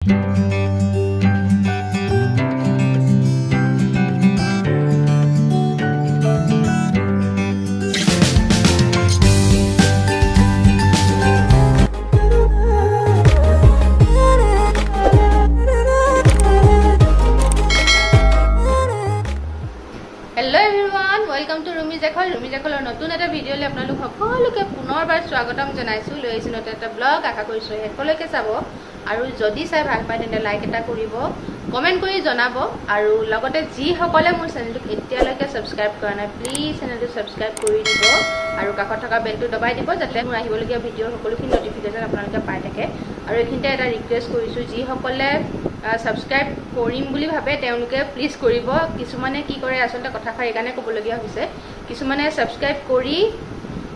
Welcome to Rhumi Jakhal नतुन एटा भिडिओले आपनालोक सकलोके पुनरबार स्वागतम जनाइछु লৈ আহিছো নতুন এটা ব্লগ আশা কৰিছো সকলোকে চাব আৰু যদি চাই ভাল পায় তেন্তে লাইক এটা কৰিব কমেন্ট কৰি জনাব আৰু লগতে যি সকলে মোৰ চেনেলটো এতিয়ালৈকে সাবস্ক্ৰাইব কৰা নাই প্লিজ চেনেলটো সাবস্ক্ৰাইব কৰি দিব আৰু কাষত থকা বেলটো দবাই দিব যাতে মোৰ আহিবলগীয়া ভিডিঅ সকলোখিনি নটিফিকেশন আপোনালোকে পাই থাকে আৰু এখিনতে এটা ৰিকুৱেষ্ট কৰিছো যি সকলে সাবস্ক্ৰাইব কৰিম বুলি ভাবে তেওঁলোকে প্লিজ কৰিব কিছুমানে কি কৰে আসলতে কথাখাৰ একানে ক'বলগীয়া হৈছে কিছুমানে সাবস্ক্ৰাইব কৰি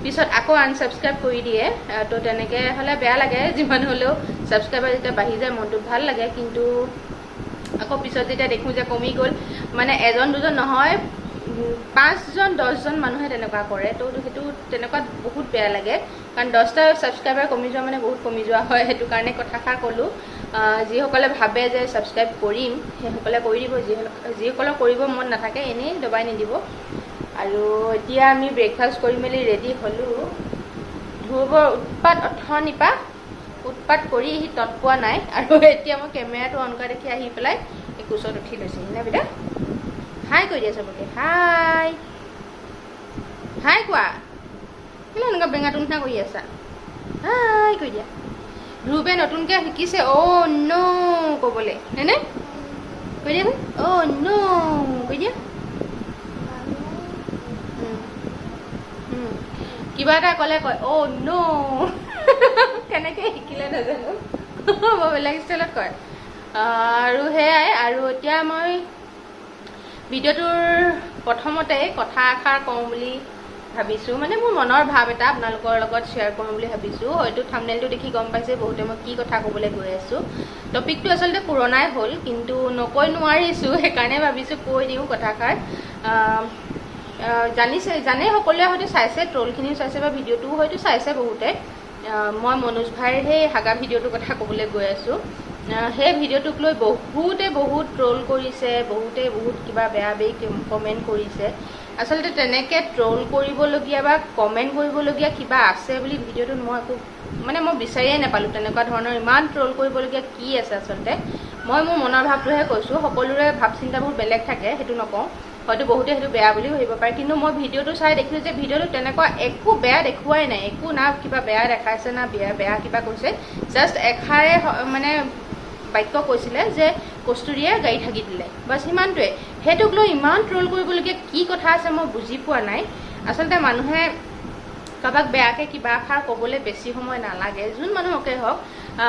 পিছত আকৌ আনসাবস্ক্ৰাইব কৰি দিয়ে তো তেনেকে হলে বেয়া লাগে যিমান হলেও সাবস্ক্ৰাইবাৰ যেতিয়া বাঢ়ি যায় মনটো ভাল লাগে কিন্তু আকৌ পিছত যেতিয়া দেখো যে কমি গল মানে এজন দুজন নহয় 5 জন 10 জন মানুহে তেনেকুৱা কৰে তো হেতু তেনেকুৱা বহুত বেয়া লাগে কাৰণ 10টা সাবস্ক্ৰাইবাৰ কমি যোৱা মানে বহুত কমি যোৱা হয় হেতু কাৰণে কথাখাৰ কলো যি সকলে ভাবে যে সাবস্ক্ৰাইব কৰিম সেই সকলে কৰি দিব যি সকলে কৰিব মন নাথাকে এনে দবাই নিদিব আৰু এতিয়া আমি ব্ৰেকফাষ্ট কৰি মেলি ৰেডি হলো ধুবৰ উৎপাত অথনিপা উৎপাত কৰি হি তৎপোৱা নাই আৰু এতিয়া মই কেমেৰাটো অন কৰি দেখি আহি পেলাই এই কুছত উঠি লৈছে না বেটা হাই কৈ দিয়া সবকে হাই হাই কোৱা কেলে এনেকা বেঙাটো নিচিনা কৰি আছা হাই কৈ দিয়া ধ্ৰুৱে নতুনকৈ শিকিছে অ' নো ক'বলৈ নেনে কৈ দিয়া অ' নো কৈ দিয়া কিবা এটা ক'লে কয় অ' নো কেনেকৈ শিকিলে নাজানো মই বেলেগ ষ্টাইলত কয় আৰু সেয়াই আৰু এতিয়া মই ভিডিঅ'টোৰ প্ৰথমতে কথা এষাৰ কওঁ বুলি ভাবিছো মানে মোৰ মনৰ ভাৱ এটা আপোনালোকৰ লগত শেয়াৰ কৰিম বুলি ভাবিছো হয়তো থাম্বনেলটো দেখি গম পাইছে বহুতে মই কি কথা ক'বলৈ গৈ আছো টপিকটো আসলতে পুৰণাই হ'ল কিন্তু নকৈ নোৱাৰিছো সেইকাৰণে ভাবিছো কৈ দিওঁ কথাষাৰ জানে সকলোৱে হয়তো চাইছে ট্ৰলখিনি চাইছে বা ভিডিঅ'টো হয়তো চাইছে বহুতে মই মনোজ ভাইৰ সেই হাগা ভিডিঅ'টোৰ কথা ক'বলৈ গৈ আছো সেই ভিডিঅ'টোক লৈ বহুতে বহুত ট্ৰল কৰিছে বহুতে বহুত কিবা বেয়া বেয়া কমেন্ট কৰিছে আসলতে তেনেকে ট্ৰল কৰিবলগীয়া বা কমেন্ট কৰিবলগীয়া কিবা আছে বুলি ভিডিঅ'টোত মই একো মানে মই বিচাৰিয়ে নাপালো তেনেকুৱা ধৰণৰ ইমান ট্ৰল কৰিবলগীয়া কি আছে আসলতে মই মোৰ মনৰ ভাৱটোহে কৈছো সকলোৰে ভাৱ চিন্তাবোৰ বেলেগ থাকে হেতু নকওঁ হয়তো বহুতে হেতু বেয়া বুলি ভাবিব পাৰে কিন্তু মই ভিডিঅ'টো চাই দেখিলো যে ভিডিঅ'টো তেনেকুৱা একো বেয়া দেখুৱাই নাই একো না কিবা বেয়া দেখাইছে না বেয়া কিবা কৈছে জাস্ট এখাৰে মানে বাক্য কৈছিলে যে কস্তুৰীয়ে গাড়ী ঠাগি দিলে বাস সিমানটোৱে হেতুক লৈ ইমান ট্ৰল কৰিবলগীয়া কি কথা আছে মই বুজি পোৱা নাই আসলতে মানুহে কাবাক বেয়াকে কিবা এষাৰ ক'বলৈ বেছি সময় নালাগে যোন মানুহকে হওক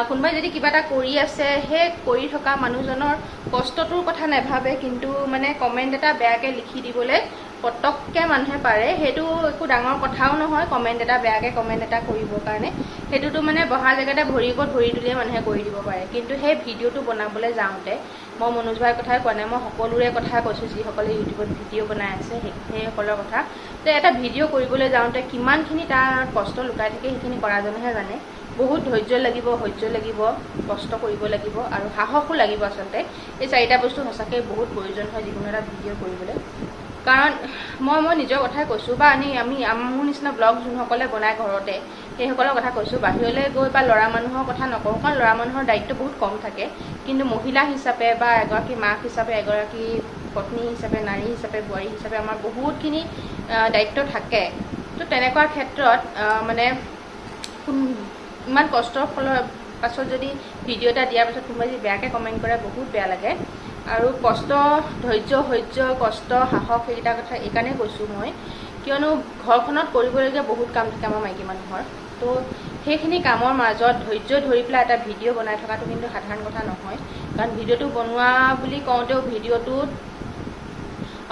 কোনোবাই যদি কিবা এটা কৰি আছে সেই কৰি থকা মানুহজনৰ কষ্টটোৰ কথা নাভাবে কিন্তু মানে কমেন্ট এটা বেয়াকে লিখি দিবলৈ পটককে মানুহে পাৰে হেতু একো ডাঙৰ কথাও নহয় কমেন্ট এটা বেয়াকে কমেন্ট এটা কৰিবৰ কাৰণে হেতুটো মানে বহা জেগাতে ভৰি ওপৰত ভৰি তুলিয়ে মানুহে কৰি দিব পাৰে কিন্তু সেই ভিডিঅ'টো বনাবলৈ যাওঁতে মই মনোজ ভাইৰ কথাই কোৱা নাই মই সকলোৰে কথা কৈছো যি সকলে ইউটিউবত ভিডিঅ' বনাই আছে সেই সকলৰ কথা যে এটা ভিডিঅ' কৰিবলৈ যাওঁতে কিমানখিনি তাৰ কষ্ট লুকাই থাকে সেইখিনি কৰাজনেহে জানে বহুত ধৈৰ্য লাগিব কষ্ট কৰিব লাগিব আৰু সাহসো লাগিব আসলতে এই চাৰিটা বস্তু সঁচাকৈ বহুত প্ৰয়োজন হয় যিকোনো এটা ভিডিঅ' কৰিবলৈ কাৰণ মই নিজৰ কথাই কৈছো বা আমি মোৰ নিচিনা ব্লগ যোনসকলে বনাই ঘৰতে সেইসকলৰ কথা কৈছো বাহিৰলৈ গৈ বা ল'ৰা মানুহৰ কথা নকওঁ কাৰণ ল'ৰা মানুহৰ দায়িত্ব বহুত কম থাকে কিন্তু মহিলা হিচাপে বা এগৰাকী মাক হিচাপে এগৰাকী পত্নী হিচাপে নাৰী হিচাপে বোৱাৰী হিচাপে আমাৰ বহুতখিনি দায়িত্ব থাকে তো তেনেকুৱা ক্ষেত্ৰত মানে ইমান কষ্টৰ ফলৰ পাছত যদি ভিডিঅ' এটা দিয়াৰ পাছত কোনোবাই যদি বেয়াকৈ কমেণ্ট কৰে বহুত বেয়া লাগে আৰু কষ্ট ধৈৰ্য কষ্ট সাহস এইকেইটা কথা এইকাৰণে কৈছোঁ মই কিয়নো ঘৰখনত কৰিবলগীয়া বহুত কাম থাকে আমাৰ মাইকী মানুহৰ তো সেইখিনি কামৰ মাজত ধৈৰ্য ধৰি পেলাই এটা ভিডিঅ' বনাই থকাটো কিন্তু সাধাৰণ কথা নহয় কাৰণ ভিডিঅ'টো বনোৱা বুলি কওঁতেও ভিডিঅ'টোত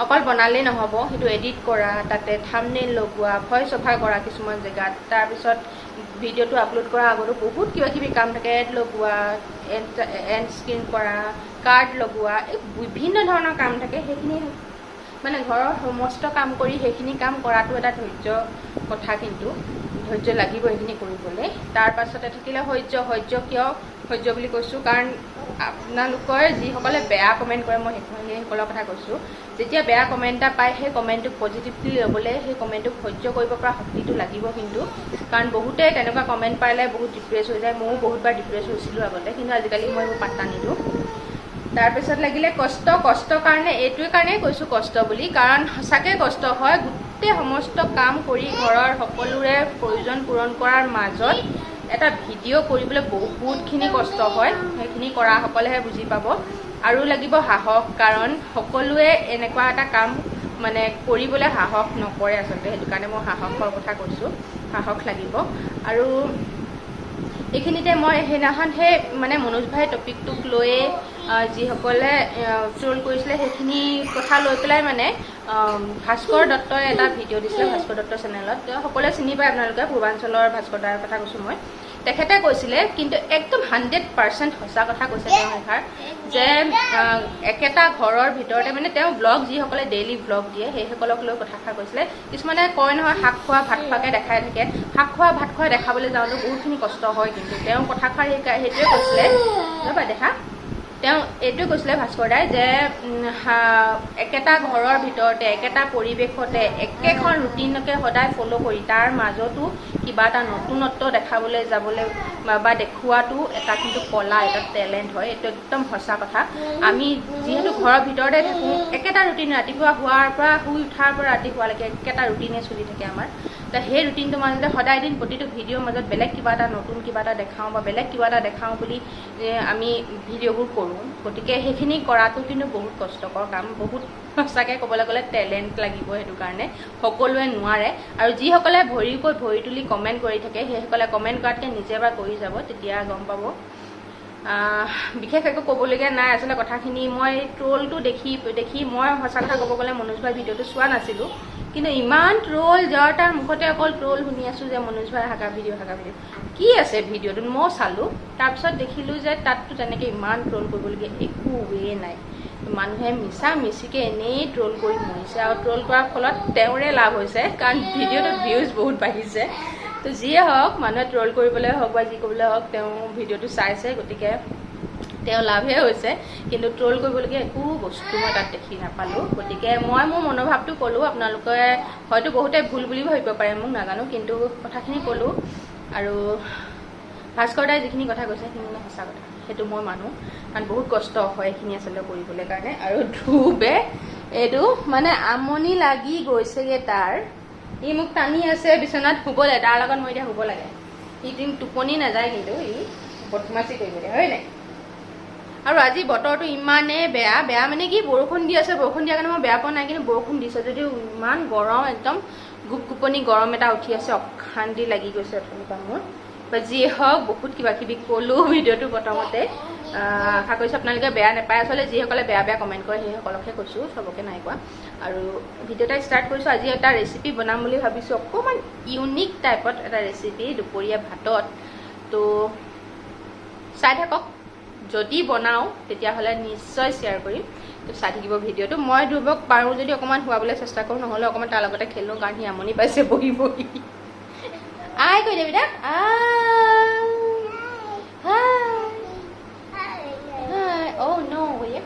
অকল বনালেই নহ'ব হেতু এডিট কৰা তাতে থাম্বনেইল লগোৱা ভইচ অভাৰ কৰা কিছুমান জেগাত তাৰপিছত ভিডিঅ'টো আপলোড কৰাৰ আগতো বহুত কিবা কিবি কাম থাকে এড লগোৱা এণ্ড স্ক্ৰীন কৰা কাৰ্ড লগোৱা বিভিন্ন ধৰণৰ কাম থাকে সেইখিনি মানে ঘৰৰ সমস্ত কাম কৰি সেইখিনি কাম কৰাটো এটা ধৈৰ্য কথা কিন্তু ধৈৰ্য লাগিব এইখিনি কৰিবলৈ তাৰ পাছতে থাকিলে সহ্য কিয় সহ্য বুলি কৈছোঁ কাৰণ আপোনালোকৰ যিসকলে বেয়া কমেণ্ট কৰে মই সেইসকলৰ কথা কৈছোঁ যেতিয়া বেয়া কমেণ্ট এটা পায় সেই কমেণ্টটোক পজিটিভলি ল'বলৈ সেই কমেণ্টটোক সহ্য কৰিব পৰা শক্তিটো লাগিব কিন্তু কাৰণ বহুতে তেনেকুৱা কমেণ্ট পালে বহুত ডিপ্ৰেছ হৈ যায় ময়ো বহুতবাৰ ডিপ্ৰেছ হৈছিলোঁ আগতে কিন্তু আজিকালি মই এইবোৰ পাত্তা নিদিওঁ তাৰপিছত লাগিলে কষ্টৰ কাৰণে এইটোৱে কাৰণেই কৈছোঁ কষ্ট বুলি কাৰণ সঁচাকৈ কষ্ট হয় গোটেই সমস্ত কাম কৰি ঘৰৰ সকলোৰে প্ৰয়োজন পূৰণ কৰাৰ মাজত এটা ভিডিঅ' কৰিবলৈ বহুতখিনি কষ্ট হয় সেইখিনি কৰাসকলেহে বুজি পাব আৰু লাগিব সাহস কাৰণ সকলোৱে এনেকুৱা এটা কাম মানে কৰিবলৈ সাহস নকৰে আচলতে সেইটো কাৰণে মই সাহসৰ কথা কৈছোঁ সাহস লাগিব আৰু এইখিনিতে মই সেইদিনাখন সেই মানে মনোজ ভাই টপিকটোক লৈয়ে যিসকলে ট্ৰল কৰিছিলে সেইখিনি কথা লৈ পেলাই মানে ভাস্কৰ দত্তই এটা ভিডিঅ' দিছিলে ভাস্কৰ দত্তৰ চেনেলত সকলোৱে চিনি পায় আপোনালোকে পূৰ্বাঞ্চলৰ ভাস্কৰ দাৰ কথা কৈছোঁ মই তেখেতে কৈছিলে কিন্তু একদম 100% সঁচা কথা কৈছে তেওঁ এষাৰ যে একেটা ঘৰৰ ভিতৰতে মানে তেওঁ ব্লগ যিসকলে ডেইলি ব্লগ দিয়ে সেইসকলক লৈ কথাষাৰ কৈছিলে কিছুমানে কয় নহয় শাক খোৱা ভাত খোৱাকৈ দেখাই থাকে শাক খোৱা ভাত খোৱা দেখাবলৈ যাওঁতে বহুতখিনি কষ্ট হয় কিন্তু তেওঁ কথাষাৰ সেইটোৱে কৈছিলে ৰ'বা দেখা তেওঁ এইটোৱে কৈছিলে ভাস্কৰ দাই যে একেটা ঘৰৰ ভিতৰতে একেটা পৰিৱেশতে একেখন ৰুটিনকে সদায় ফ'ল' কৰি তাৰ মাজতো কিবা এটা নতুনত্ব দেখাবলৈ যাবলৈ বা দেখুৱাটো এটা কিন্তু কলা এটা টেলেণ্ট হয় এইটো একদম সঁচা কথা আমি যিহেতু ঘৰৰ ভিতৰতে থাকোঁ একেটা ৰুটিন ৰাতিপুৱা হোৱাৰ পৰা শুই উঠাৰ পৰা ৰাতি হোৱালৈকে একেটা ৰুটিনে চলি থাকে আমাৰ সেই ৰুটিনটোৰ মাজতে সদায় দিন প্ৰতিটো ভিডিঅ'ৰ মাজত বেলেগ কিবা এটা নতুন কিবা এটা দেখাওঁ বা বেলেগ কিবা এটা দেখাওঁ বুলি আমি ভিডিঅ'বোৰ কৰোঁ গতিকে সেইখিনি কৰাটো কিন্তু বহুত কষ্টকৰ কাম বহুত সঁচাকৈ ক'বলৈ গ'লে টেলেণ্ট লাগিব সেইটো কাৰণে সকলোৱে নোৱাৰে আৰু যিসকলে ভৰি তুলি কমেণ্ট কৰি থাকে সেইসকলে কমেণ্ট কৰাতকৈ নিজে এবাৰ কৰি যাব তেতিয়া গম পাব বিশেষ একো ক'বলগীয়া নাই আচলতে কথাখিনি মই ট্ৰলটো দেখি মই সঁচা কথা ক'ব গ'লে মনোজ ভাই ভিডিঅ'টো চোৱা নাছিলোঁ কিন্তু ইমান ট্ৰল যাৰ তাৰ মুখতে অকল ট্ৰল শুনি আছোঁ যে মনোজ ভাই হাগা ভিডিঅ' কি আছে ভিডিঅ'টোত মই চালোঁ তাৰপিছত দেখিলোঁ যে তাততো তেনেকৈ ইমান ট্ৰল কৰিবলগীয়া একো ৱে নাই মানুহে মিছা মিছিকৈ এনেই ট্ৰল কৰি মৰিছে আৰু ট্ৰল কৰাৰ ফলত তেওঁৰে লাভ হৈছে কাৰণ ভিডিঅ'টোত ভিউজ বহুত বাঢ়িছে তো যিয়ে হওক মানুহে ট্ৰল কৰিবলৈ হওক বা যি কৰিবলৈ হওক তেওঁ ভিডিঅ'টো চাইছে গতিকে তেওঁ লাভহে হৈছে কিন্তু ট্ৰল কৰিবলগীয়া একো বস্তু মই তাত দেখি নাপালোঁ গতিকে মই মোৰ মনোভাৱটো ক'লোঁ আপোনালোকে হয়তো বহুতে ভুল বুলি ভাবিব পাৰে মোক নাজানো কিন্তু কথাখিনি ক'লোঁ আৰু ভাস্কৰ দাই যিখিনি কথা কৈছে সেইখিনি মানে সঁচা কথা সেইটো মই মানো কাৰণ বহুত কষ্ট হয় এইখিনি আচলতে কৰিবলৈ কাৰণে আৰু ধ্ৰুৱে এইটো মানে আমনি লাগি গৈছেগৈ তাৰ ই মোক টানি আছে বিচনাত শুবলৈ তাৰ লগত মই এতিয়া শুব লাগে ই টোপনি নাযায় কিন্তু ই বদমাচি কৰিবলৈ হয় নাই আৰু আজি বতৰটো ইমানেই বেয়া মানে কি বৰষুণ দি আছে বৰষুণ দিয়াৰ কাৰণে মই বেয়া পোৱা নাই কিন্তু বৰষুণ দিছে যদিও ইমান গৰম একদম গুপগুপনি গৰম এটা উঠি আছে অশান্তি লাগি গৈছে অথনিৰ পৰা মোৰ বা যিয়ে হওক বহুত কিবা কিবি ক'লোঁ ভিডিঅ'টো প্ৰথমতে আশা কৰিছোঁ আপোনালোকে বেয়া নাপায় আচলতে যিসকলে বেয়া কমেণ্ট কৰে সেইসকলকহে কৈছোঁ চবকে নাই কোৱা আৰু ভিডিঅ' এটা ষ্টাৰ্ট কৰিছোঁ আজি এটা ৰেচিপি বনাম বুলি ভাবিছোঁ অকণমান ইউনিক টাইপত এটা ৰেচিপি দুপৰীয়া ভাতত তো চাই থাকক যদি বনাওঁ তেতিয়াহ'লে নিশ্চয় শ্বেয়াৰ কৰিম তো চাই থাকিব ভিডিঅ'টো মই ধ্ৰুৱক পাৰোঁ যদি অকণমান শুৱাবলৈ চেষ্টা কৰোঁ নহ'লে অকণমান তাৰ লগতে খেলোঁ কাৰণ সি আমনি পাইছে বহি আই কৈ দে বেটা Oh no, will you?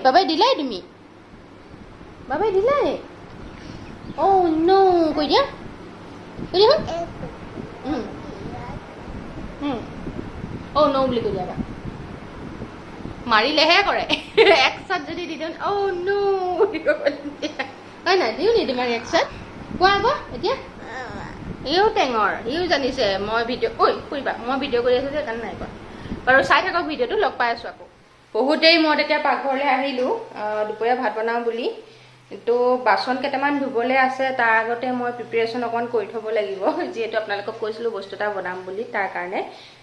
Bye-bye delay তুমি Bye-bye delay Oh no, কৈ দিয়া Oh no বুলি কৈ দিয়া মাৰিলেহে কৰে একসাথ যদি দি দিওঁ Oh no হয় নাই দিওঁ নি তোমাক একসাথ কোৱা আকৌ এতিয়া ইও টেঙৰ ইও জানিছে মই ভিডিঅ' কৰিবা মই ভিডিঅ' কৰি আছোঁ যে সেইকাৰণে নাই কোৱা বাৰু চাই থাকক ভিডিঅ'টো লগ পাই আছোঁ আকৌ বহুত দেৰি মই তেতিয়া পাকঘৰলৈ আহিলোঁ দুপৰীয়া ভাত বনাওঁ বুলি তো বাচন কেইটামান ধুবলৈ আছে তাৰ আগতে মই প্ৰিপেৰেশ্যন অকণমান কৰি থ'ব লাগিব যিহেতু আপোনালোকক কৈছিলোঁ বস্তু এটা বনাম বুলি তাৰ কাৰণে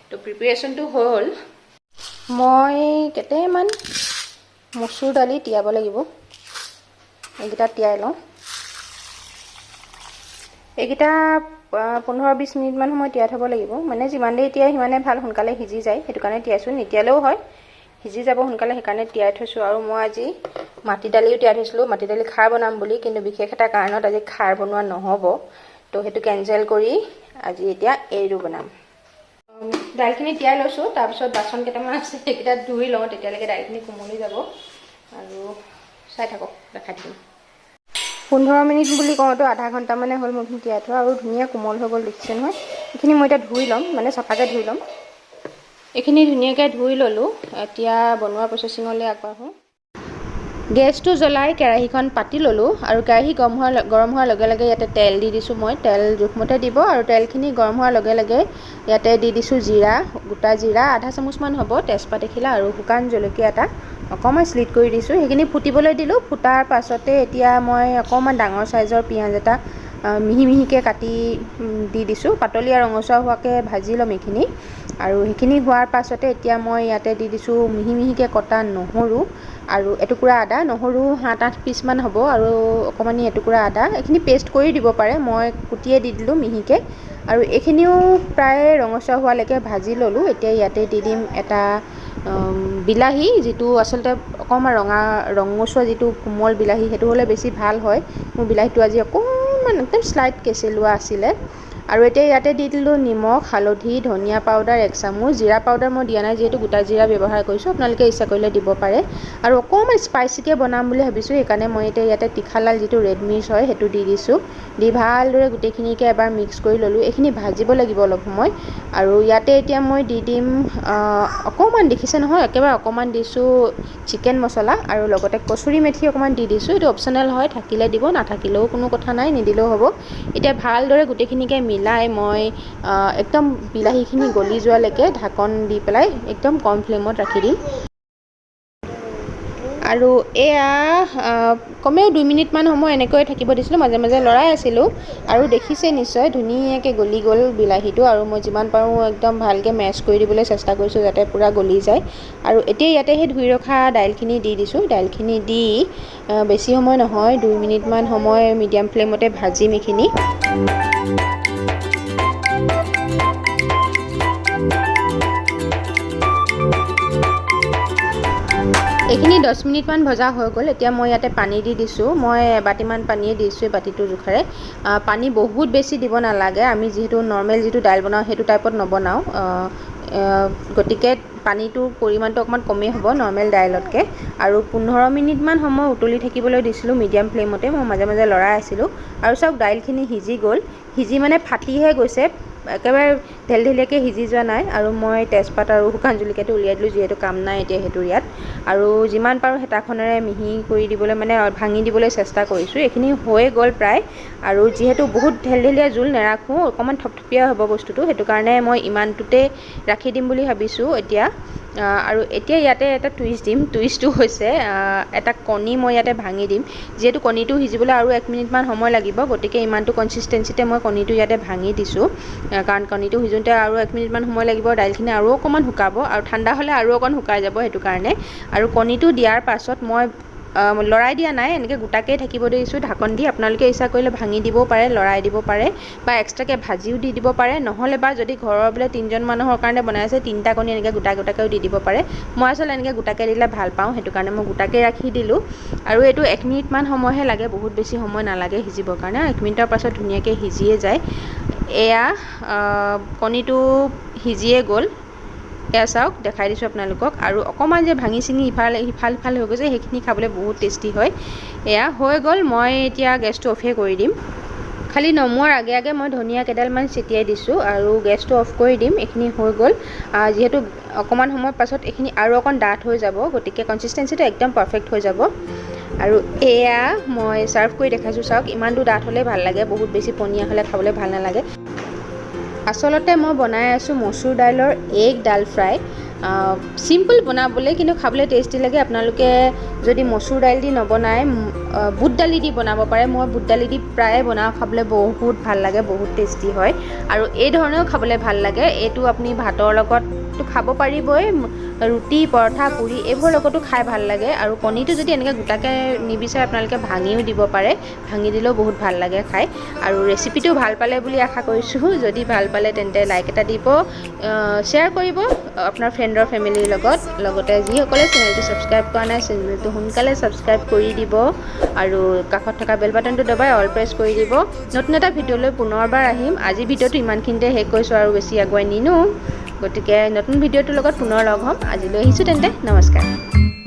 তো প্ৰিপেৰেশ্যনটো হ'ল মই কেইটামান মচুৰ দালি তিয়াব লাগিব এইকেইটা তিয়াই লওঁ এইকেইটা 15-20 মিনিটমান সময় তিয়াই থ'ব লাগিব মানে যিমান দেৰি তিয়াই সিমানে ভাল সোনকালে সিজি যায় সেইটো কাৰণে তিয়াইছোঁ নিতিয়ালেও হয় সিজি যাব সোনকালে সেইকাৰণে তিয়াই থৈছোঁ আৰু মই আজি মাটি দালিও তিয়াই থৈছিলোঁ, মাটি দালি খাৰ বনাম বুলি, কিন্তু বিশেষ এটা কাৰণত আজি খাৰ বনোৱা নহ'ব, তো সেইটো কেঞ্চেল কৰি আজি এতিয়া এইটো বনাম। দাইলখিনি তিয়াই লৈছোঁ, তাৰপিছত বাচন কেইটামান আছে সেইকেইটা ধুই লওঁ, তেতিয়ালৈকে দাইলখিনি কোমলি যাব। আৰু চাই থাকক, দেখাই দিম। 15 মিনিট বুলি কওঁতো আধা ঘণ্টামানে হ'ল মই তিয়াই থোৱা, আৰু ধুনীয়া কোমল হৈ গ'ল, দেখিছে নহয়। এইখিনি মই এতিয়া ধুই ল'ম, মানে চাফাকৈ ধুই ল'ম। এইখিনি ধুনীয়াকৈ ধুই ল'লোঁ, এতিয়া বনোৱা প্ৰচেচিঙলৈ আগবাঢ়োঁ। গেছটো জ্বলাই কেৰাহীখন পাতি ল'লোঁ, আৰু কেৰাহী গৰম হোৱাৰ লগে লগে ইয়াতে তেল দি দিছোঁ মই। তেল জোখমতে দিব, আৰু তেলখিনি গৰম হোৱাৰ লগে লগে ইয়াতে দি দিছোঁ জিৰা, গোটা জিৰা আধা চামুচমান হ'ব, তেজপাত এখিলা আৰু শুকান জলকীয়া এটা অকণমান স্লিট কৰি দিছোঁ। সেইখিনি ফুটিবলৈ দিলোঁ। ফুটাৰ পাছতে এতিয়া মই অকণমান ডাঙৰ চাইজৰ পিঁয়াজ এটা মিহি মিহিকৈ কাটি দি দিছোঁ। পাতলীয়া ৰঙচুৱা হোৱাকৈ ভাজি ল'ম এইখিনি। আৰু সেইখিনি হোৱাৰ পাছতে এতিয়া মই ইয়াতে দি দিছোঁ মিহি মিহিকৈ কটা নহৰু আৰু এটুকুৰা আদা। নহৰু 7-8 পিচমান হ'ব, আৰু অকণমানি এটুকুৰা আদা। এইখিনি পেষ্ট কৰি দিব পাৰে, মই কুটিয়ে দি দিলোঁ মিহিকৈ। আৰু এইখিনিও প্ৰায় ৰঙচুৱা হোৱালৈকে ভাজি ল'লোঁ। এতিয়া ইয়াতে দি দিম এটা বিলাহী, যিটো আচলতে অকণমান ৰঙচুৱা যিটো কোমল বিলাহী, সেইটো হ'লে বেছি ভাল হয়। মোৰ বিলাহীটো আজি অকণমান একদম স্লাইট কেঁচেলোৱা আছিলে। আৰু এতিয়া ইয়াতে দি দিলোঁ নিমখ, হালধি, ধনিয়া পাউডাৰ 1 চামুচ, জিৰা পাউডাৰ মই দিয়া নাই যিহেতু গোটা জিৰা ব্যৱহাৰ কৰিছোঁ, আপোনালোকে ইচ্ছা কৰিলে দিব পাৰে। আৰু অকণমান স্পাইচিকৈ বনাম বুলি ভাবিছোঁ, সেইকাৰণে মই এতিয়া ইয়াতে তীখালাল যিটো ৰেড মিৰ্চ হয় সেইটো দি দিছোঁ। দি ভালদৰে গোটেইখিনিকে এবাৰ মিক্স কৰি ল'লোঁ। এইখিনি ভাজিব লাগিব অলপ সময়। আৰু ইয়াতে এতিয়া মই দি দিম অকণমান, দেখিছে নহয়, একেবাৰে অকণমান দিছোঁ চিকেন মছলা, আৰু লগতে কচুৰি মেথি অকণমান দি দিছোঁ। এইটো অপশ্যনেল হয়, থাকিলে দিব, নাথাকিলেও কোনো কথা নাই, নিদিলেও হ'ব। এতিয়া ভালদৰে গোটেইখিনিকে মিলাই মই একদম বিলাহীখিনি গলি যোৱালৈকে ঢাকন দি পেলাই একদম কম ফ্লেমত ৰাখি দিম। আৰু এয়া কমেও 2 মিনিটমান সময় এনেকৈ থাকিব দিছিলোঁ, মাজে মাজে লৰাই আছিলোঁ। আৰু দেখিছে নিশ্চয় ধুনীয়াকৈ গলি গ'ল বিলাহীটো, আৰু মই যিমান পাৰোঁ একদম ভালকৈ মেছ কৰি দিবলৈ চেষ্টা কৰিছোঁ যাতে পূৰা গলি যায়। আৰু এতিয়া ইয়াতে সেই ধুই ৰখা দাইলখিনি দি দিছোঁ। দাইলখিনি দি বেছি সময় নহয়, 2 মিনিটমান সময় মিডিয়াম ফ্লেমতে ভাজিম এইখিনি। এইখিনি 10 মিনিটমান ভজা হৈ গ'ল। এতিয়া মই ইয়াতে পানী দি দিছোঁ। মই এবাটিমান পানীয়ে দিছোঁ, বাতিটোৰ জোখাৰে। পানী বহুত বেছি দিব নালাগে, আমি যিহেতু নৰ্মেল যিটো দাইল বনাওঁ সেইটো টাইপত নবনাওঁ, গতিকে পানীটোৰ পৰিমাণটো অকণমান কমেই হ'ব নৰ্মেল দাইলতকৈ। আৰু 15 মিনিটমান সময় উতলি থাকিবলৈ দিছিলোঁ মিডিয়াম ফ্লেমতে, মই মাজে মাজে লৰাই আছিলোঁ। আৰু চাওক দাইলখিনি সিজি গ'ল, সিজি মানে ফাটিহে গৈছে, একেবাৰে ঢেলঢেলীয়াকৈ সিজি যোৱা নাই। আৰু মই তেজপাত আৰু শুকান জলকীয়াটো উলিয়াই দিলোঁ, যিহেতু কাম নাই এতিয়া সেইটো ইয়াত। আৰু যিমান পাৰোঁ হেতাখনেৰে মিহি কৰি দিবলৈ, মানে ভাঙি দিবলৈ চেষ্টা কৰিছোঁ। এইখিনি হৈ গ'ল প্ৰায়। আৰু যিহেতু বহুত ঢেলঢেলীয়া জোল নাৰাখোঁ, অকণমান থপথপীয়া হ'ব বস্তুটো, সেইটো কাৰণে মই ইমানটোতে ৰাখি দিম বুলি ভাবিছোঁ এতিয়া। আৰু এতিয়া ইয়াতে এটা টুইষ্ট দিম। টুইষ্টটো হৈছে এটা কণী মই ইয়াতে ভাঙি দিম। যিহেতু কণীটো সিজিবলৈ আৰু 1 মিনিটমান সময় লাগিব, গতিকে ইমানটো কনচিষ্টেঞ্চিতে মই কণীটো ইয়াতে ভাঙি দিছোঁ। কাৰণ কণীটো সিজোঁতে আৰু 1 মিনিটমান সময় লাগিব, দাইলখিনি আৰু অকণমান শুকাব, আৰু ঠাণ্ডা হ'লে আৰু অকণ শুকাই যাব, সেইটো কাৰণে। আৰু কণীটো দিয়াৰ পাছত মই লৰাই দিয়া নাই, এনেকৈ গোটাকৈ থাকিব দিছোঁ ঢাকন দি। আপোনালোকে ইচ্ছা কৰিলে ভাঙি দিবও পাৰে, লৰাই দিব পাৰে, বা এক্সট্ৰাকৈ ভাজিও দি দিব পাৰে, নহ'লে বা যদি ঘৰৰ বোলে 3জন মানুহৰ কাৰণে বনাই আছে, 3টা কণী এনেকৈ গোটাকৈও দি দিব পাৰে। মই আচলতে এনেকৈ গোটাকৈ দিলে ভাল পাওঁ, সেইটো কাৰণে মই গোটাকৈ ৰাখি দিলোঁ। আৰু এইটো 1 মিনিটমান সময়হে লাগে, বহুত বেছি সময় নালাগে সিজিবৰ কাৰণে। 1 মিনিটৰ পাছত ধুনীয়াকৈ সিজিয়ে যায়। এয়া কণীটো সিজিয়ে গ'ল, এয়া চাওক, দেখাই দিছোঁ আপোনালোকক। আৰু অকণমান যে ভাঙি চিঙি ইফাল সিফাল হৈ গৈছে, সেইখিনি খাবলৈ বহুত টেষ্টি হয়। এয়া হৈ গ'ল, মই এতিয়া গেছটো অফে কৰি দিম। খালি নমোৱাৰ আগে আগে মই ধনিয়া কেইডালমান ছটিয়াই দিছোঁ, আৰু গেছটো অফ কৰি দিম। এইখিনি হৈ গ'ল। যিহেতু অকণমান সময়ৰ পাছত এইখিনি আৰু অকণ ডাঠ হৈ যাব, গতিকে কনচিষ্টেঞ্চিটো একদম পাৰফেক্ট হৈ যাব। আৰু এয়া মই ছাৰ্ভ কৰি দেখাইছোঁ, চাওক, ইমানটো ডাঠ হ'লে ভাল লাগে, বহুত বেছি পনীয়া হ'লে খাবলৈ ভাল নালাগে। আচলতে মই বনাই আছোঁ মচুৰ দাইলৰ এগ ডাল ফ্ৰাই। চিম্পল বনাবলৈ, কিন্তু খাবলৈ টেষ্টি লাগে। আপোনালোকে যদি মচুৰ দাইল দি নবনাই বুট দালি দি বনাব পাৰে। মই বুট দালি দি প্ৰায়ে বনাওঁ, খাবলৈ বহুত ভাল লাগে, বহুত টেষ্টি হয়। আৰু এই ধৰণেও খাবলৈ ভাল লাগে। এইটো আপুনি ভাতৰ লগত ভাতটো খাব পাৰিবই ৰুটি পৰঠা পুৰি এইবোৰৰ লগতো খাই ভাল লাগে আৰু কণীটো যদি এনেকৈ গোটাকৈ নিবিচাৰে আপোনালোকে ভাঙিও দিব পাৰে ভাঙি দিলেও বহুত ভাল লাগে খাই আৰু ৰেচিপিটো ভাল পালে বুলি আশা কৰিছোঁ যদি ভাল পালে তেন্তে লাইক এটা দিব শ্বেয়াৰ কৰিব আপোনাৰ ফ্ৰেণ্ডৰ ফেমিলিৰ লগত লগতে যিসকলে চেনেলটো ছাবস্ক্ৰাইব কৰা নাই চেনেলটো সোনকালে ছাবস্ক্ৰাইব কৰি দিব আৰু কাষত থকা বেল বাটনটো দবাই অল প্ৰেছ কৰি দিব নতুন এটা ভিডিঅ'লৈ পুনৰবাৰ আহিম আজি ভিডিঅ'টো ইমানখিনিতে শেষ কৰিছোঁ আৰু বেছি আগুৱাই নিনো গতিকে নতুন ভিডিঅ'টোৰ লগত পুনৰ লগ হ'ম আজিলৈ আহিছোঁ তেন্তে নমস্কাৰ